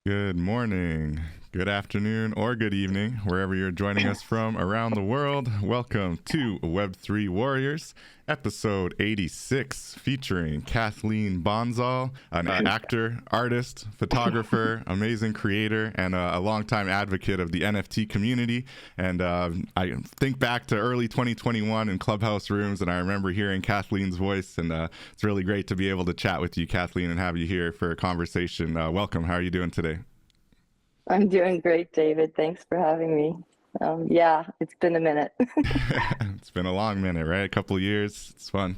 Good morning, good afternoon, or good evening, wherever you're joining us from around the world. Welcome to Web3 Warriors, episode 86, featuring Kathleen Bonsall, an actor, artist, photographer, amazing creator, and a longtime advocate of the NFT community. And I think back to early 2021 in Clubhouse rooms, and I remember hearing Kathleen's voice, and it's really great to be able to chat with you, Kathleen, and have you here for a conversation. Welcome. How are you doing today? I'm doing great, David. Thanks for having me. Yeah, it's been a minute. It's been a long minute, right? A couple of years. It's fun.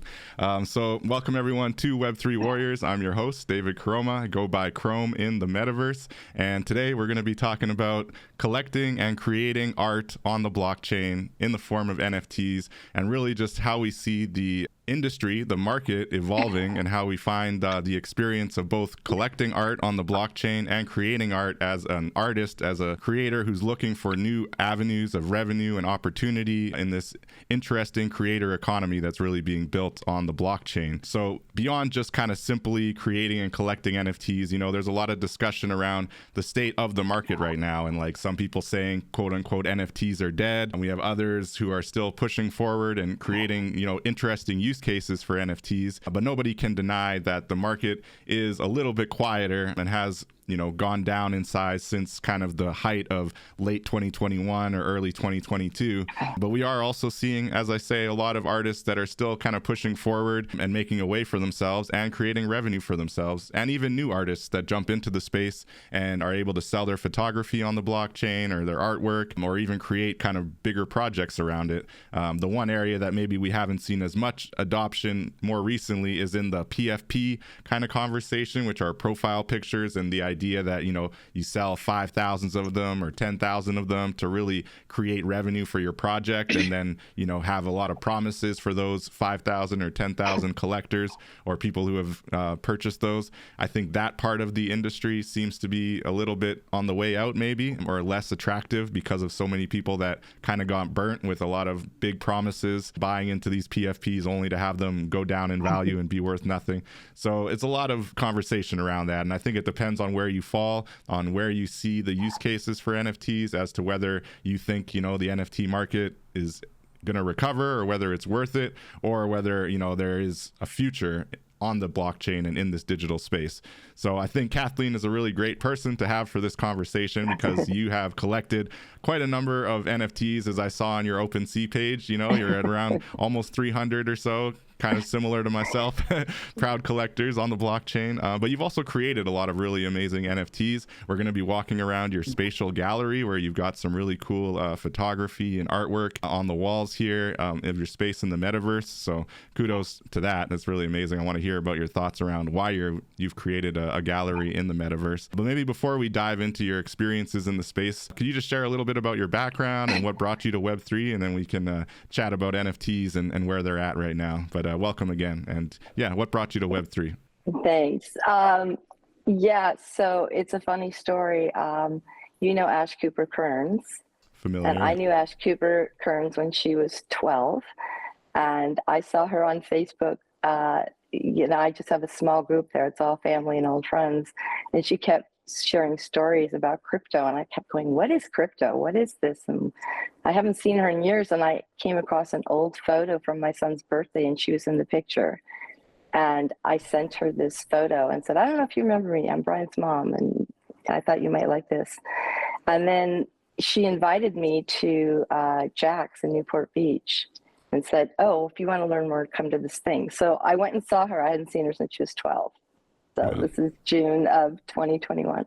So welcome everyone to Web3 Warriors. I'm your host, David Krome. I go by Krome in the Metaverse. And today we're going to be talking about collecting and creating art on the blockchain in the form of NFTs, and really just how we see the industry, the market evolving, and how we find the experience of both collecting art on the blockchain and creating art as an artist, as a creator who's looking for new avenues of revenue and opportunity in this interesting creator economy that's really being built on the blockchain. So beyond just kind of simply creating and collecting NFTs, there's a lot of discussion around the state of the market right now, and like some people saying quote unquote NFTs are dead, and we have others who are still pushing forward and creating interesting use cases for NFTs. But nobody can deny that the market is a little bit quieter and has gone down in size since kind of the height of late 2021 or early 2022. But we are also seeing, as I say, a lot of artists that are still kind of pushing forward and making a way for themselves and creating revenue for themselves, and even new artists that jump into the space and are able to sell their photography on the blockchain or their artwork, or even create kind of bigger projects around it. The one area that maybe we haven't seen as much adoption more recently is in the PFP kind of conversation, which are profile pictures, and the idea that you sell 5,000 of them or 10,000 of them to really create revenue for your project, and then have a lot of promises for those 5,000 or 10,000 collectors or people who have purchased those. I think that part of the industry seems to be a little bit on the way out, maybe, or less attractive because of so many people that kind of got burnt with a lot of big promises, buying into these PFPs only to have them go down in value and be worth nothing. So it's a lot of conversation around that, and I think it depends on where you fall, on where you see the use cases for NFTs, as to whether you think the NFT market is going to recover, or whether it's worth it, or whether there is a future on the blockchain and in this digital space. So I think Kathleen is a really great person to have for this conversation, because you have collected quite a number of NFTs, as I saw on your OpenSea page. You're at around almost 300 or so, kind of similar to myself, proud collectors on the blockchain. But you've also created a lot of really amazing NFTs. We're going to be walking around your Spatial Gallery, where you've got some really cool photography and artwork on the walls here of your space in the Metaverse. So kudos to that. That's really amazing. I want to hear about your thoughts around why you've created a gallery in the Metaverse. But maybe before we dive into your experiences in the space, could you just share a little bit about your background and what brought you to Web3, and then we can chat about NFTs and where they're at right now. But welcome again. And yeah, what brought you to Web3? Thanks. Yeah, so it's a funny story. Ash Cooper Kearns. Familiar. And I knew Ash Cooper Kearns when she was 12. And I saw her on Facebook. I just have a small group there. It's all family and old friends. And she kept sharing stories about crypto, and I kept going, what is crypto? What is this? And I haven't seen her in years, and I came across an old photo from my son's birthday, and she was in the picture. And I sent her this photo and said, I don't know if you remember me, I'm Brian's mom, and I thought you might like this. And then she invited me to Jack's in Newport Beach and said, oh, if you want to learn more, come to this thing. So I went and saw her. I hadn't seen her since she was 12. So this is June of 2021,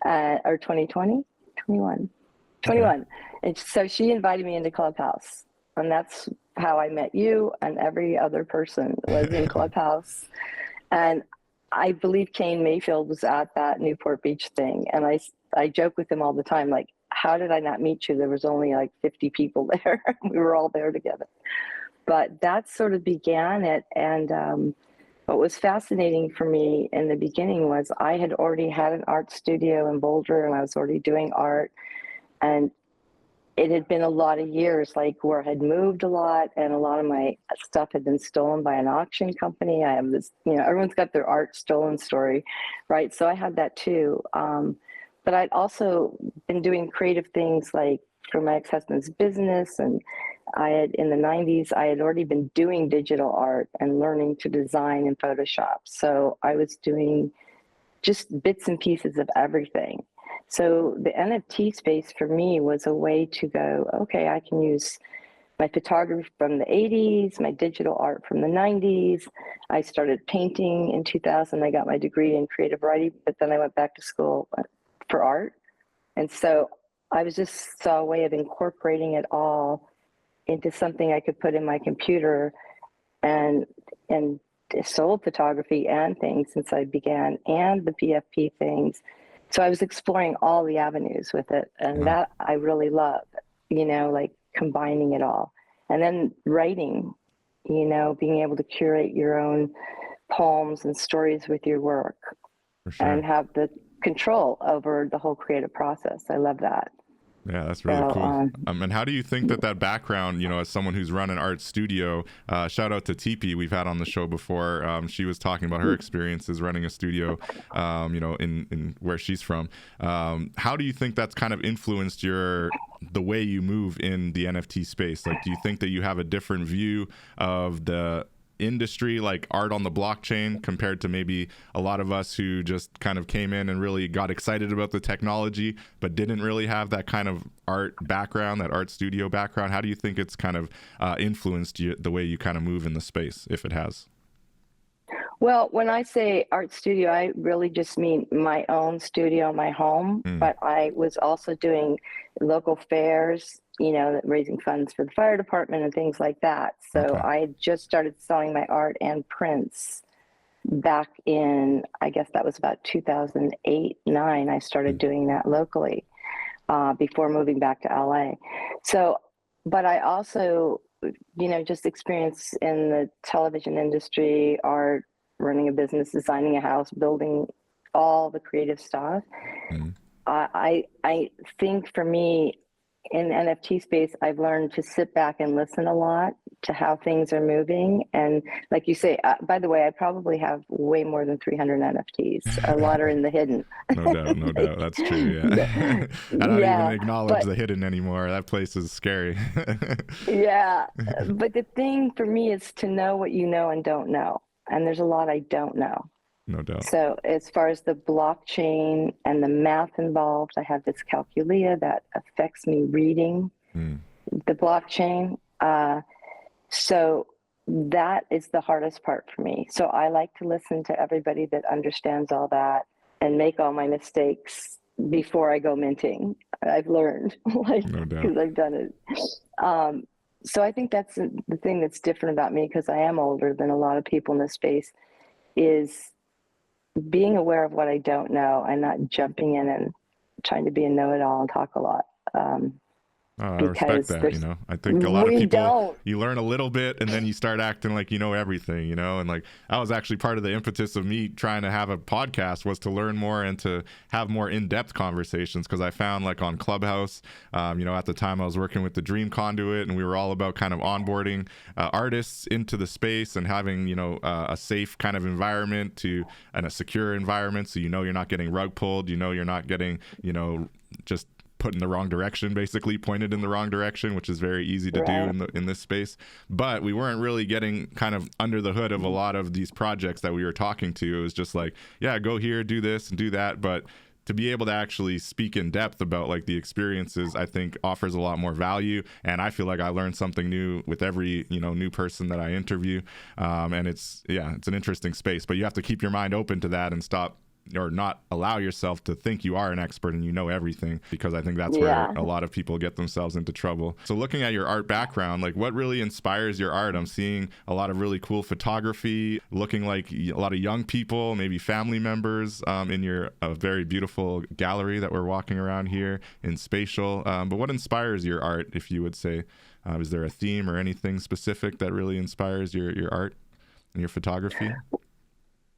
or 2020, 21. And so she invited me into Clubhouse, and that's how I met you, and every other person was in Clubhouse. And I believe Kane Mayfield was at that Newport Beach thing. And I joke with him all the time, like, how did I not meet you? There was only like 50 people there. We were all there together. But that sort of began it. And what was fascinating for me in the beginning was I had already had an art studio in Boulder, and I was already doing art. And it had been a lot of years, like, where I had moved a lot, and a lot of my stuff had been stolen by an auction company. I have this, everyone's got their art stolen story, right? So I had that too. but I'd also been doing creative things like for my ex-husband's business, and I had in the 90s I had already been doing digital art and learning to design in Photoshop. So I was doing just bits and pieces of everything. So the NFT space for me was a way to go, okay, I can use my photography from the 80s, my digital art from the 90s. I started painting in 2000. I got my degree in creative writing, but then I went back to school for art. And so I was just saw a way of incorporating it all into something I could put in my computer, and sold photography and things since I began, and the PFP things. So I was exploring all the avenues with it, and that I really love, like combining it all. And then writing, being able to curate your own poems and stories with your work. For sure. And have the control over the whole creative process. I love that. Yeah, that's really cool. And how do you think that background, as someone who's run an art studio, shout out to TP, we've had on the show before. She was talking about her experiences running a studio, in where she's from. How do you think that's kind of influenced the way you move in the NFT space? Like, do you think that you have a different view of the industry, like art on the blockchain, compared to maybe a lot of us who just kind of came in and really got excited about the technology but didn't really have that kind of art background, that art studio background? How do you think it's kind of influenced the way you kind of move in the space, if it has? Well, when I say art studio, I really just mean my own studio, my home. But I was also doing local fairs, raising funds for the fire department and things like that. So I had just started selling my art and prints back in, I guess that was about 2008, 9. I started doing that locally before moving back to LA. So, but I also, just experience in the television industry, art, running a business, designing a house, building all the creative stuff. I think for me in the NFT space, I've learned to sit back and listen a lot to how things are moving. And like you say, by the way, I probably have way more than 300 NFTs. A lot are in the hidden. No doubt. That's true. Yeah. I don't even acknowledge the hidden anymore. That place is scary. Yeah. But the thing for me is to know what you know and don't know. And there's a lot I don't know. No doubt. So as far as the blockchain and the math involved, I have this calculia that affects me reading the blockchain. So that is the hardest part for me. So I like to listen to everybody that understands all that and make all my mistakes before I go minting. I've learned, because I've done it. So I think that's the thing that's different about me, because I am older than a lot of people in this space, is being aware of what I don't know and not jumping in and trying to be a know-it-all and talk a lot. I respect that. I think a lot of people, you learn a little bit and then you start acting like you know everything, and like that was actually part of the impetus of me trying to have a podcast, was to learn more and to have more in-depth conversations, because I found like on Clubhouse, at the time I was working with the Dream Conduit, and we were all about kind of onboarding artists into the space and having, a safe kind of environment and a secure environment, so you're not getting rug pulled, you're not getting, just put in the wrong direction, basically pointed in the wrong direction, which is very easy to do in this space. But we weren't really getting kind of under the hood of a lot of these projects that we were talking to. It was just like, yeah, go here, do this and do that. But to be able to actually speak in depth about like the experiences, I think offers a lot more value. And I feel like I learn something new with every, new person that I interview. And it's an interesting space, but you have to keep your mind open to that and stop, or not allow yourself to think you are an expert and you know everything, because I think that's where a lot of people get themselves into trouble. So looking at your art background, like what really inspires your art? I'm seeing a lot of really cool photography, looking like a lot of young people, maybe family members, in your very beautiful gallery that we're walking around here in Spatial. But what inspires your art, if you would say? Is there a theme or anything specific that really inspires your art and your photography?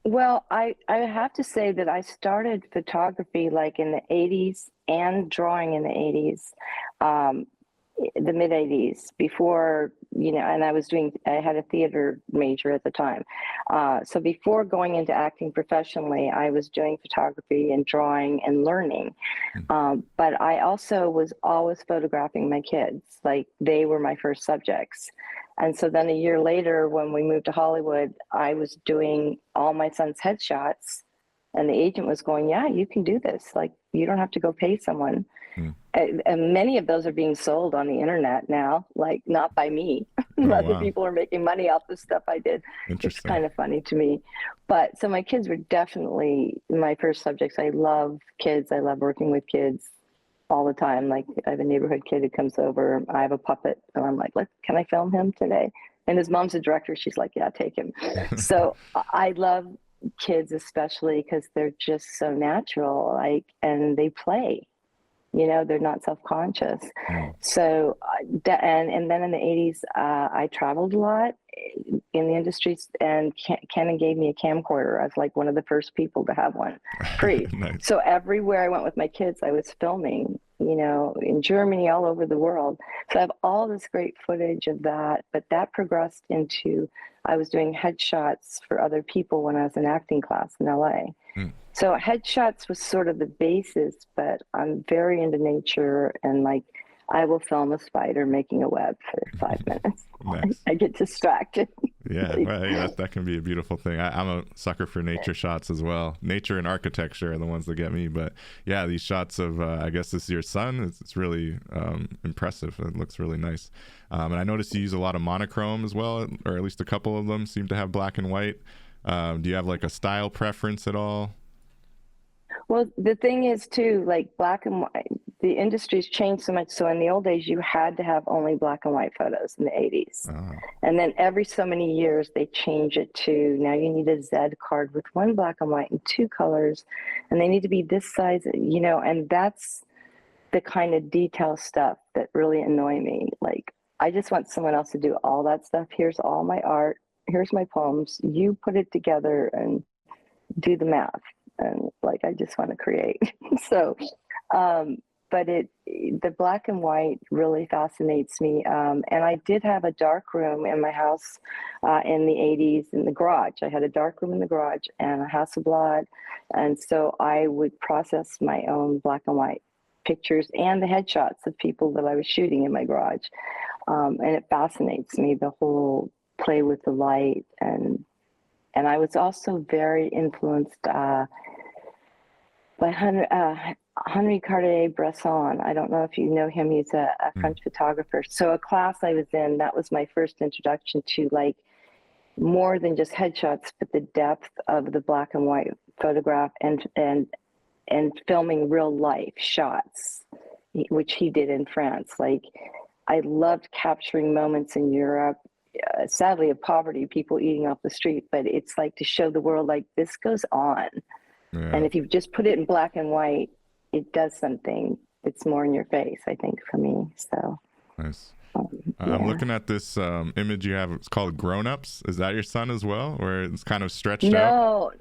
Well, I have to say that I started photography like in the 80s and drawing in the 80s. the mid 80s, before, and I had a theater major at the time. So before going into acting professionally, I was doing photography and drawing and learning. But I also was always photographing my kids. Like, they were my first subjects. And so then a year later, when we moved to Hollywood, I was doing all my son's headshots. And the agent was going, yeah, you can do this. Like, you don't have to go pay someone. And many of those are being sold on the internet now, like, not by me. Other people are making money off the stuff I did. It's kind of funny to me. But so my kids were definitely my first subjects. I love kids. I love working with kids all the time. Like, I have a neighborhood kid who comes over. I have a puppet, and I'm like, can I film him today? And his mom's a director. She's like, yeah, take him. So I love kids, especially because they're just so natural, like, and they play. They're not self-conscious. So, and then in the 80s, I traveled a lot in the industry, and Canon gave me a camcorder. I was like one of the first people to have one free. Nice. So everywhere I went with my kids, I was filming, in Germany, all over the world. So I have all this great footage of that, but that progressed into, I was doing headshots for other people when I was in acting class in LA. So headshots was sort of the basis, but I'm very into nature, and like, I will film a spider making a web for 5 minutes. Nice. I get distracted. Yeah, well, that can be a beautiful thing. I'm a sucker for nature shots as well. Nature and architecture are the ones that get me. But yeah, these shots of, I guess this is your son, it's really impressive. It looks really nice. And I noticed you use a lot of monochrome as well, or at least a couple of them seem to have black and white. Do you have like a style preference at all? Well, the thing is too, like, black and white, the industry's changed so much. So in the old days, you had to have only black and white photos in the 80s. And then every so many years, they change it to, now you need a Z card with 1 black and white and 2 colors. And they need to be this size, and that's the kind of detail stuff that really annoy me. Like, I just want someone else to do all that stuff. Here's all my art. Here's my poems. You put it together and do the math. And like, I just want to create. So, but the black and white really fascinates me. And I did have a dark room in my house in the 80s in the garage. I had a dark room in the garage and a Hasselblad. And so I would process my own black and white pictures and the headshots of people that I was shooting in my garage. And it fascinates me, the whole play with the light. And I was also very influenced by Henri Cartier-Bresson. I don't know if you know him. He's a French photographer. So a class I was in, that was my first introduction to, like, more than just headshots, but the depth of the black and white photograph and filming real life shots, which he did in France. Like, I loved capturing moments in Europe, sadly of poverty, people eating off the street, but it's like to show the world, like, this goes on. Yeah. And if you just put it in black and white, it does something. It's more in your face, I think, for me. So nice. I'm looking at this image you have. It's called Grown Ups. Is that your son as well, where it's kind of stretched out?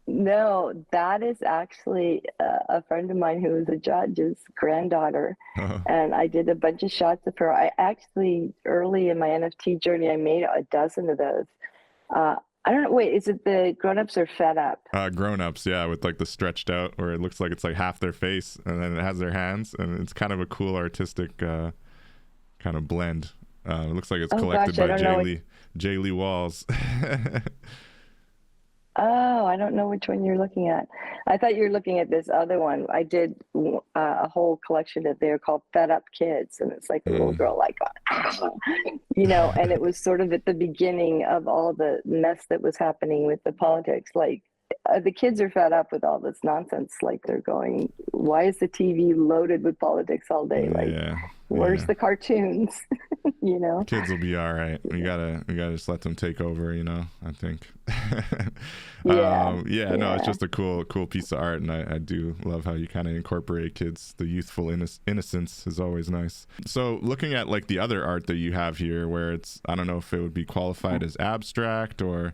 No, that is actually a friend of mine who is a judge's granddaughter. And I did a bunch of shots of her. I actually, early in my NFT journey, I made a dozen of those. I don't know. Wait, is it the grown-ups or fed up? Grown-ups, yeah, with like the stretched out, where it looks like it's like half their face, and then it has their hands, and it's kind of a cool artistic kind of blend. It looks like it's collected by Jay Lee Walls. Oh, I don't know which one you're looking at. I thought you were looking at this other one. I did a whole collection of, they're called Fed Up Kids. And it's like a little girl, like, and it was sort of at the beginning of all the mess that was happening with the politics. Like, the kids are fed up with all this nonsense. Like, they're going, why is the TV loaded with politics all day? Like, where's the cartoons? Kids will be all right. We gotta just let them take over, I think. No, it's just a cool piece of art, and I do love how you kind of incorporate kids. The youthful innocence is always nice. So looking at like the other art that you have here, where it's, I don't know if it would be qualified as abstract, or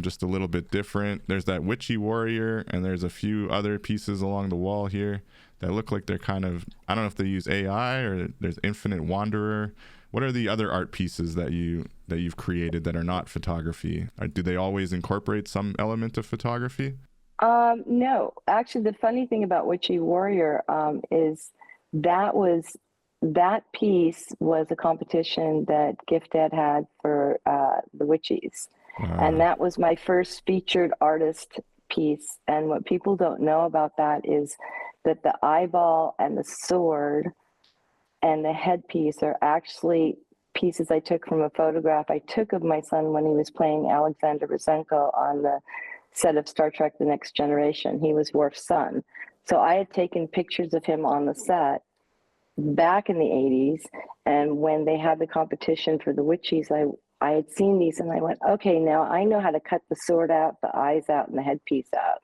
just a little bit different. There's that witchy warrior, and there's a few other pieces along the wall here that look like they're kind of, I don't know if they use AI, or there's Infinite Wanderer. What are the other art pieces that you've created that are not photography? Do they always incorporate some element of photography? No, actually, the funny thing about Witchy Warrior is that piece was a competition that Gifted had for the Witchies. And that was my first featured artist piece. And what people don't know about that is that the eyeball and the sword and the headpiece are actually pieces I took from a photograph I took of my son when he was playing Alexander Rosenko on the set of Star Trek The Next Generation. He was Worf's son. So I had taken pictures of him on the set back in the 80s. And when they had the competition for the Witchies, I had seen these and I went, okay, now I know how to cut the sword out, the eyes out, and the headpiece out.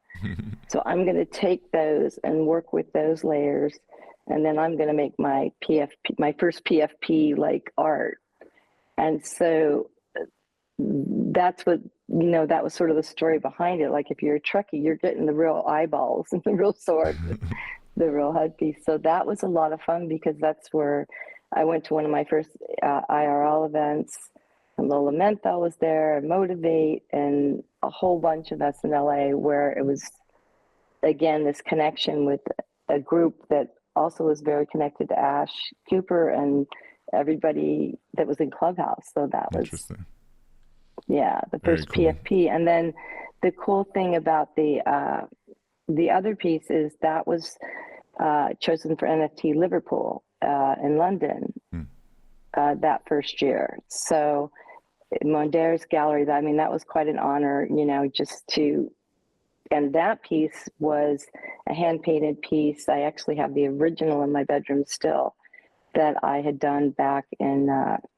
So I'm going to take those and work with those layers. And then I'm going to make my first PFP like art. And so that's what, that was sort of the story behind it. Like if you're a Trekkie, you're getting the real eyeballs and the real sword, the real headpiece. So that was a lot of fun because that's where I went to one of my first IRL events. And Lola Menthol was there, and Motivate, and a whole bunch of us in LA, where it was, again, this connection with a group that also was very connected to Ash Cooper and everybody that was in Clubhouse. So that was interesting. Yeah, the first Very cool. PFP. And then the cool thing about the other piece is that was chosen for NFT Liverpool in London that first year. So Mondaire's gallery, that was quite an honor, and that piece was a hand-painted piece. I actually have the original in my bedroom still that I had done back in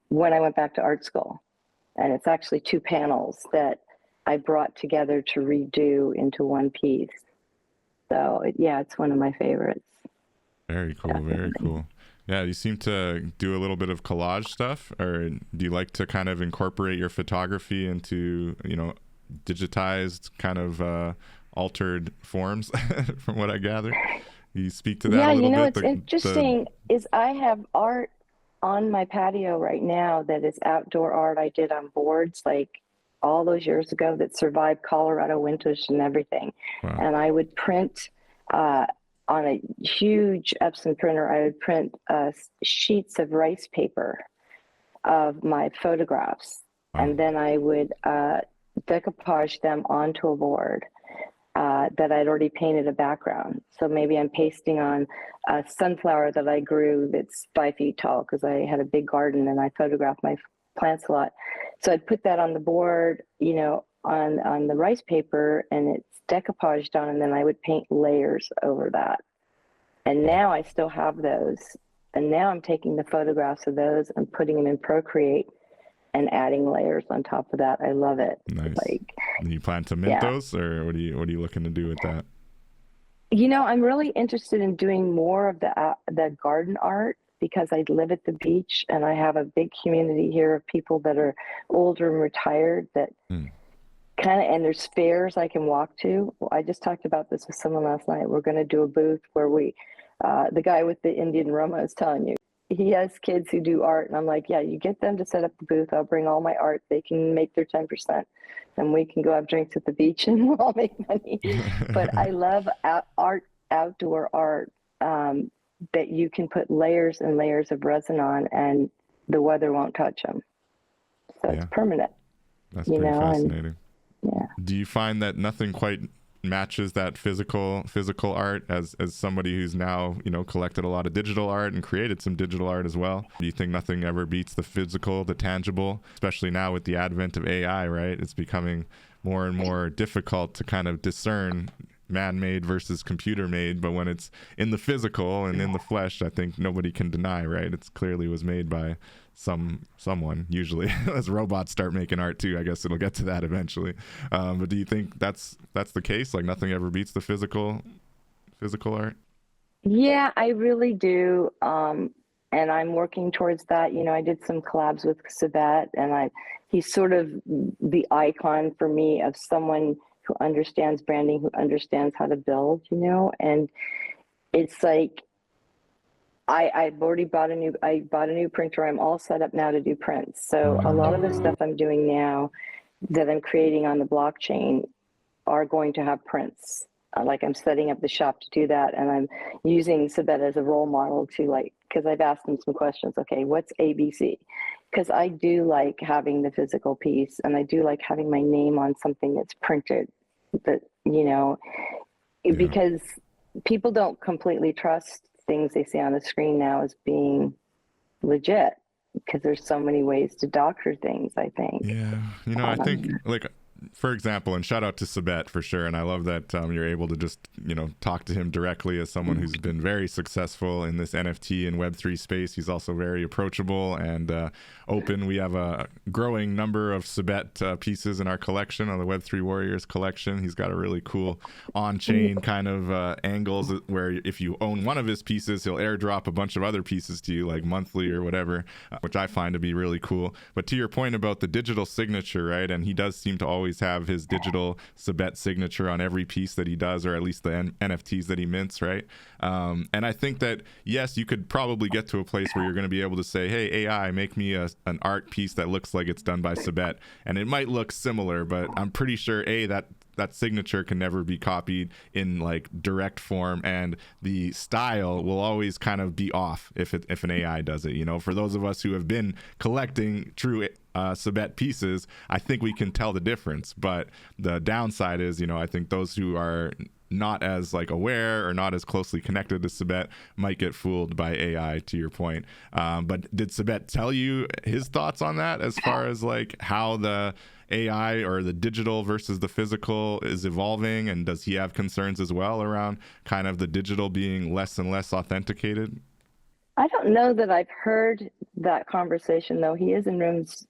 when I went back to art school. And it's actually 2 panels that I brought together to redo into one piece. So it's one of my favorites. Very cool. Definitely. Very cool. Yeah, you seem to do a little bit of collage stuff, or do you like to kind of incorporate your photography into, digitized kind of altered forms from what I gather? You speak to that a little bit? What's interesting is I have art on my patio right now that is outdoor art I did on boards like all those years ago that survived Colorado winters and everything. Wow. And I would print on a huge Epson printer, I would print sheets of rice paper of my photographs. Wow. And then I would decoupage them onto a board that I'd already painted a background. So maybe I'm pasting on a sunflower that I grew that's 5 feet tall because I had a big garden and I photographed my plants a lot. So I'd put that on the board, on the rice paper, and it's decoupaged on, and then I would paint layers over that. And now I still have those. And now I'm taking the photographs of those and putting them in Procreate and adding layers on top of that. I love it. Nice. Do you plan to mint those, or what are you looking to do with that? I'm really interested in doing more of the garden art because I live at the beach and I have a big community here of people that are older and retired that and there's fairs I can walk to. Well, I just talked about this with someone last night. We're going to do a booth where the guy with the Indian rum I was telling you, he has kids who do art. And I'm like, yeah, you get them to set up the booth. I'll bring all my art. They can make their 10% and we can go have drinks at the beach and we'll all make money. But I love outdoor art that you can put layers and layers of resin on and the weather won't touch them. So it's permanent. That's pretty fascinating. Do you find that nothing quite matches that physical art as somebody who's now, collected a lot of digital art and created some digital art as well? Do you think nothing ever beats the physical, the tangible, especially now with the advent of AI, right? It's becoming more and more difficult to kind of discern man-made versus computer-made, but when it's in the physical and in the flesh, I think nobody can deny, right? It's clearly was made by someone, usually. As robots start making art too, I guess it'll get to that eventually. But do you think that's the case? Like nothing ever beats the physical art? Yeah, I really do. and I'm working towards that. You know, I did some collabs with Sabet, and he's sort of the icon for me of someone who understands branding, who understands how to build, you know, and it's like, I've already bought I bought a new printer. I'm all set up now to do prints. So a lot of the stuff I'm doing now that I'm creating on the blockchain are going to have prints. Like I'm setting up the shop to do that, and I'm using Sabet as a role model to, like, because I've asked him some questions. Okay, what's ABC? Because I do like having the physical piece, and I do like having my name on something that's printed. That, you know, because people don't completely trust things they see on the screen now as being legit, because there's so many ways to doctor things, I think. Yeah, you know, I think, like, for example, and shout out to Sabet for sure, and I love that you're able to just, you know, talk to him directly as someone who's been very successful in this NFT and Web3 space. He's also very approachable and open. We have a growing number of Sabet pieces in our collection, on the Web3 Warriors collection. He's got a really cool on-chain kind of angles where if you own one of his pieces, he'll airdrop a bunch of other pieces to you, like monthly or whatever, which I find to be really cool. But to your point about the digital signature, right, and he does seem to always have his digital Sabet signature on every piece that he does, or at least the NFTs that he mints, right? And I think that, yes, you could probably get to a place where you're going to be able to say, hey, AI, make me an art piece that looks like it's done by Sabet. And it might look similar, but I'm pretty sure, that signature can never be copied in like direct form, and the style will always kind of be off if an AI does it. You know, for those of us who have been collecting true Sabet pieces, I think we can tell the difference. But the downside is, you know, I think those who are not as like aware or not as closely connected to Sabet might get fooled by AI, to your point. But did Sabet tell you his thoughts on that, as far as like how the AI or the digital versus the physical is evolving, and does he have concerns as well around kind of the digital being less and less authenticated? I don't know that I've heard that conversation, though. He is in rooms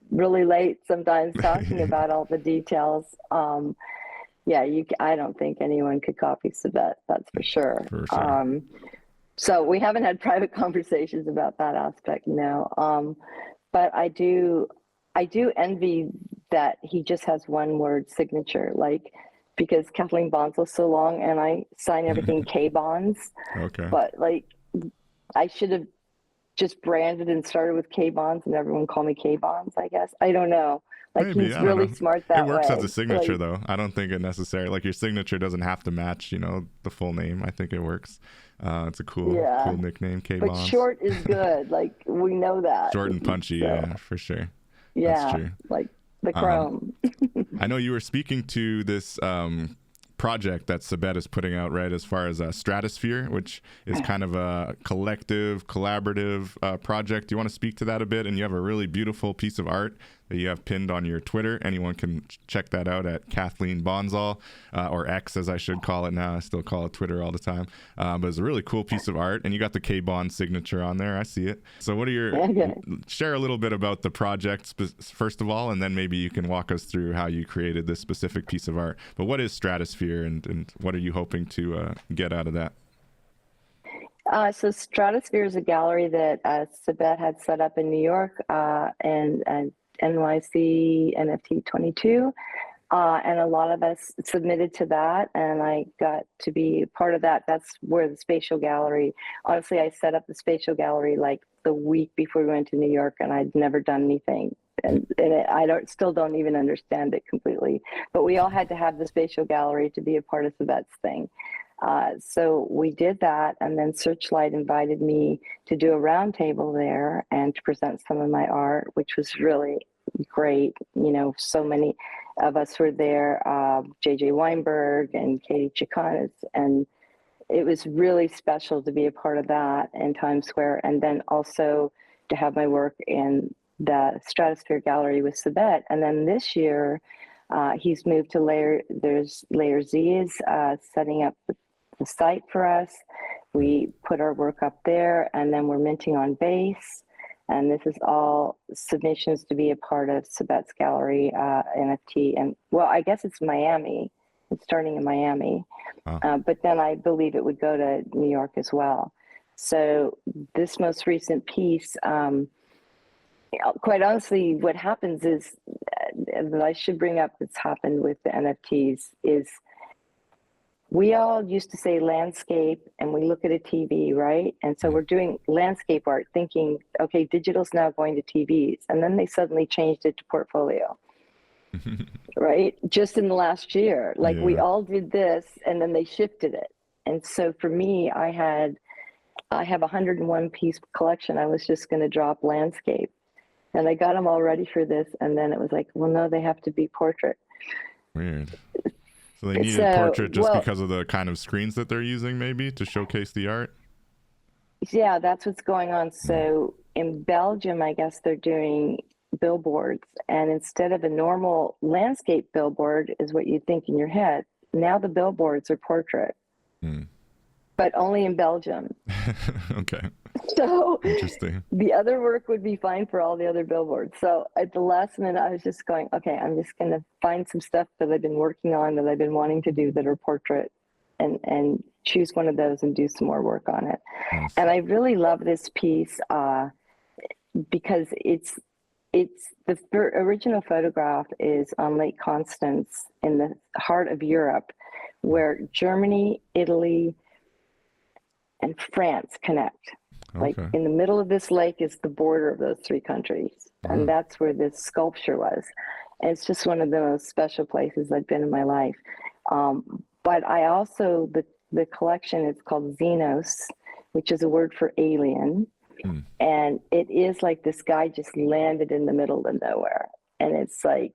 really late sometimes talking about all the details. Yeah, I don't think anyone could copy Sabet, that's for sure. For sure. So we haven't had private conversations about that aspect, no. But I do envy that he just has one word signature, like, because Kathleen Bonsall so long, and I sign everything K bonds. Okay. But like, I should have just branded and started with K bonds, and everyone call me K bonds, I guess. I don't know. Like, Maybe, he's really smart that way. It works as a signature, like, though. I don't think it necessarily, like, your signature doesn't have to match, you know, the full name. I think it works. It's a cool nickname, K bonds. But short is good. Like, we know that. Short and punchy, so, yeah, for sure. Yeah, that's true. like the Krome. I know you were speaking to this project that Sabet is putting out, right, as far as Stratosphere, which is kind of a collective, collaborative project. Do you want to speak to that a bit? And you have a really beautiful piece of art that you have pinned on your Twitter. Anyone can check that out at Kathleen Bonsall, or X, as I should call it now. I still call it Twitter all the time. But it's a really cool piece of art, and you got the K-Bond signature on there. I see it. So what are your... Share a little bit about the project, first of all, and then maybe you can walk us through how you created this specific piece of art. But what is Stratosphere, and what are you hoping to get out of that? So Stratosphere is a gallery that Sabet had set up in New York, and NYC NFT 22, and a lot of us submitted to that, and I got to be part of that. That's where the Spatial Gallery, honestly, I set up the Spatial Gallery like the week before we went to New York, and I'd never done anything, and still don't even understand it completely, but we all had to have the Spatial Gallery to be a part of Sabet's thing. So we did that, and then Searchlight invited me to do a roundtable there and to present some of my art, which was really great. You know, so many of us were there, JJ Weinberg and Katie Chicanas, and it was really special to be a part of that in Times Square, and then also to have my work in the Stratosphere Gallery with Sabet. And then this year, he's moved to Layer Z is setting up the site for us. We put our work up there, and then we're minting on Base. And this is all submissions to be a part of Sabet's gallery NFT. And well, I guess it's Miami. It's starting in Miami. But then I believe it would go to New York as well. So this most recent piece, quite honestly, what happens is, and I should bring up what's happened with the NFTs, is we all used to say landscape and we look at a TV, right? And so we're doing landscape art thinking, okay, digital's now going to TVs. And then they suddenly changed it to portfolio, right? Just in the last year, like we all did this and then they shifted it. And so for me, I have a 101 piece collection. I was just going to drop landscape and I got them all ready for this. And then it was like, well, no, they have to be portrait. Weird. So they needed portrait just because of the kind of screens that they're using, maybe, to showcase the art? Yeah, that's what's going on. So in Belgium, I guess they're doing billboards. And instead of a normal landscape billboard is what you think in your head, now the billboards are portrait. But only in Belgium. Okay. So interesting. The other work would be fine for all the other billboards. So at the last minute, I was just going, okay, I'm just going to find some stuff that I've been working on that I've been wanting to do that are portrait and choose one of those and do some more work on it. Nice. And I really love this piece because it's the original photograph is on Lake Constance in the heart of Europe, where Germany, Italy, and France connect. Like in the middle of this lake is the border of those three countries. And that's where this sculpture was. And it's just one of the most special places I've been in my life. But I also, the collection is called Xenos, which is a word for alien. And it is like this guy just landed in the middle of nowhere. And it's like,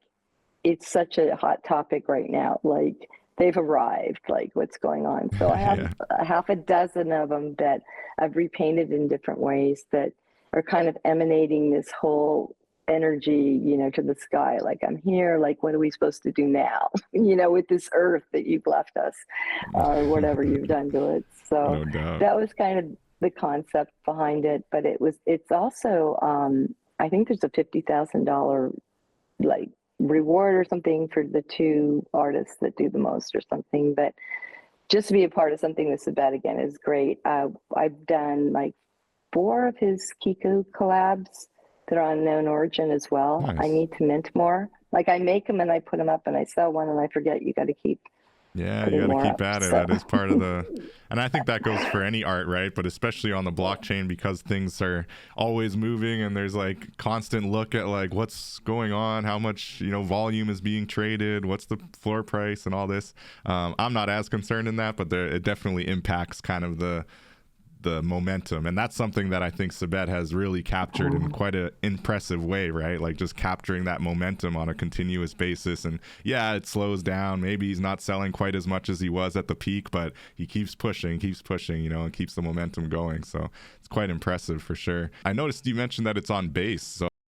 it's such a hot topic right now. Like, they've arrived, like what's going on. So I have a half a dozen of them that I've repainted in different ways that are kind of emanating this whole energy, you know, to the sky. Like, I'm here, like, what are we supposed to do now? You know, with this earth that you've left us or whatever you've done to it. So that was kind of the concept behind it. But it's also, I think there's a $50,000 like reward or something for the two artists that do the most or something. But just to be a part of something with Sabet again is great. I've done like 4 of his Kiku collabs that are unknown origin as well. Nice. I need to mint more. Like, I make them and I put them up and I sell one and I forget you got to keep. Yeah, you got to keep at it. So. That is part of the, and I think that goes for any art, right? But especially on the blockchain, because things are always moving and there's like constant look at like what's going on, how much, you know, volume is being traded, what's the floor price and all this. I'm not as concerned in that, but it definitely impacts kind of the momentum, and that's something that I think Sabet has really captured in quite an impressive way, right? Like, just capturing that momentum on a continuous basis. And yeah, it slows down, maybe he's not selling quite as much as he was at the peak, but he keeps pushing, you know, and keeps the momentum going. So it's quite impressive for sure. I noticed you mentioned that it's on base, so